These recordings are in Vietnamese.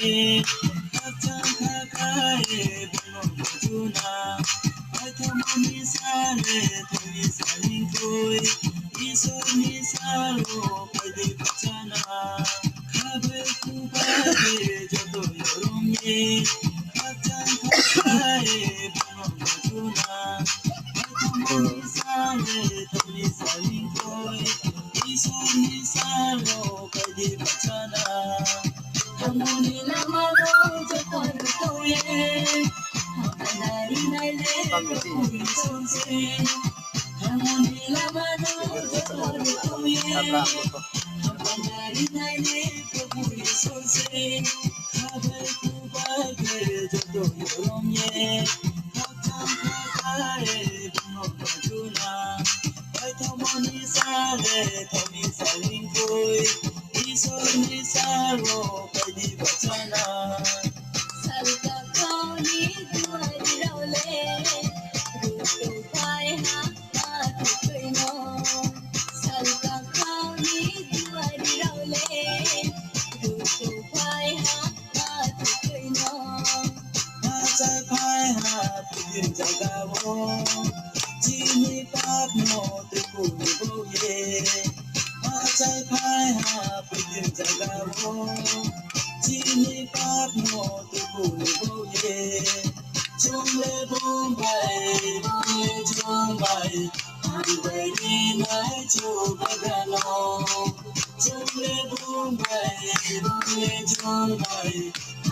Kakang kakae bunong majuna Ay tamani sale tani salingkoy Isor ni salo pwede pachana Kabay kubay joto yoromye Kakang kakae bunong majuna Ay tamani sale tani salingkoy Isor ni salo pwede pachana Hamuni lamano jokon tuye Hapanari naile kapuri sonse Hamuni lamano jokon tuye Hapanari naile kapuri sonse Kabay kubay joto yoromye Kakang kakae bunong majuna Ay tamani sale tani salingkoy Isor ni salo pwede pachana Salka kauni duwari raule Ruto pai ha patukoy mo Salka kauni duwari raule Ruto pai ha patukoy mo Macay pai ha pidin jagawo Jini pat mo trikuni boye Macay pai ha pidin jagawo Jini pat mo trikuni boye Chumle bombay chumbay Anbay rinay chubagano Chumle bombay chumbay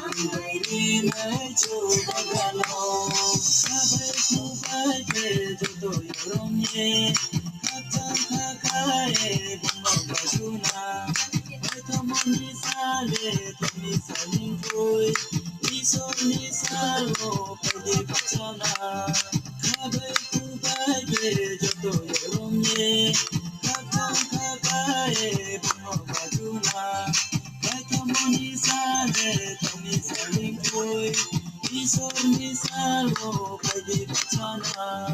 Anbay rinay chubagano Kabay kubay joto yoromye Kakang kakae bunong majuna Ay tamani sale tani salingkoy Isor ni salo pwede pachana Kabay kubay joto yoromye Kakang kakae bunong majuna Ay tamani sale tani salingkoy Isor ni salo pwede pachana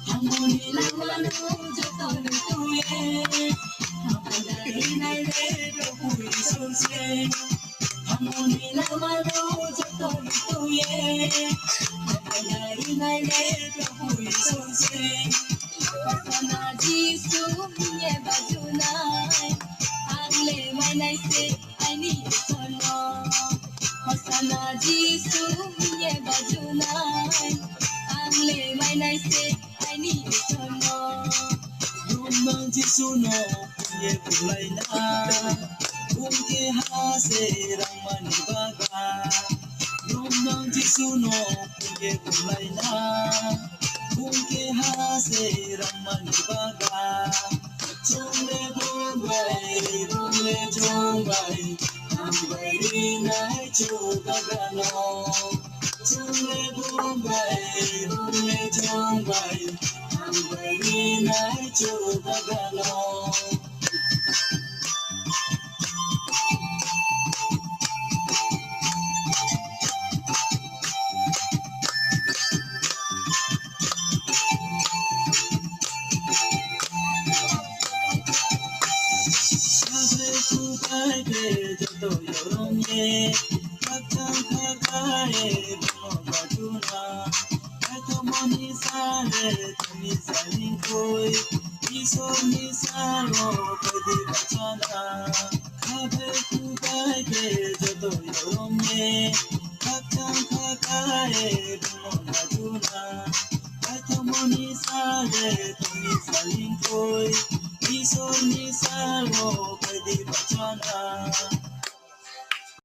Hamuni lamano jokon tuye Hapanari naile kapuri sonse Hamuni lamano jokon tuye Hapanari naile kapuri sonse Pasana jisu minye bajunay Angle manay se ani sono Pasana jisu minye bajunay Angle manay se ani sono Lumang jisuno kunye kulay na Kungke hase rang manibaga Lumang jisuno kunye kulay na Kungke hase rang manibaga Chumle bombay chumbay Anbay rinay chubagano Chumle bombay chumbay Anbay rinay chubagano Kabay kubay joto yoromye Kakang kakae bunong majuna Ay tamani sale tani salingkoy Isor ni salo pwede pachana Kabay kubay joto yoromye Kakang kakae bunong majuna Ay tamani sale tani salingkoy Isor ni salo pwede pachana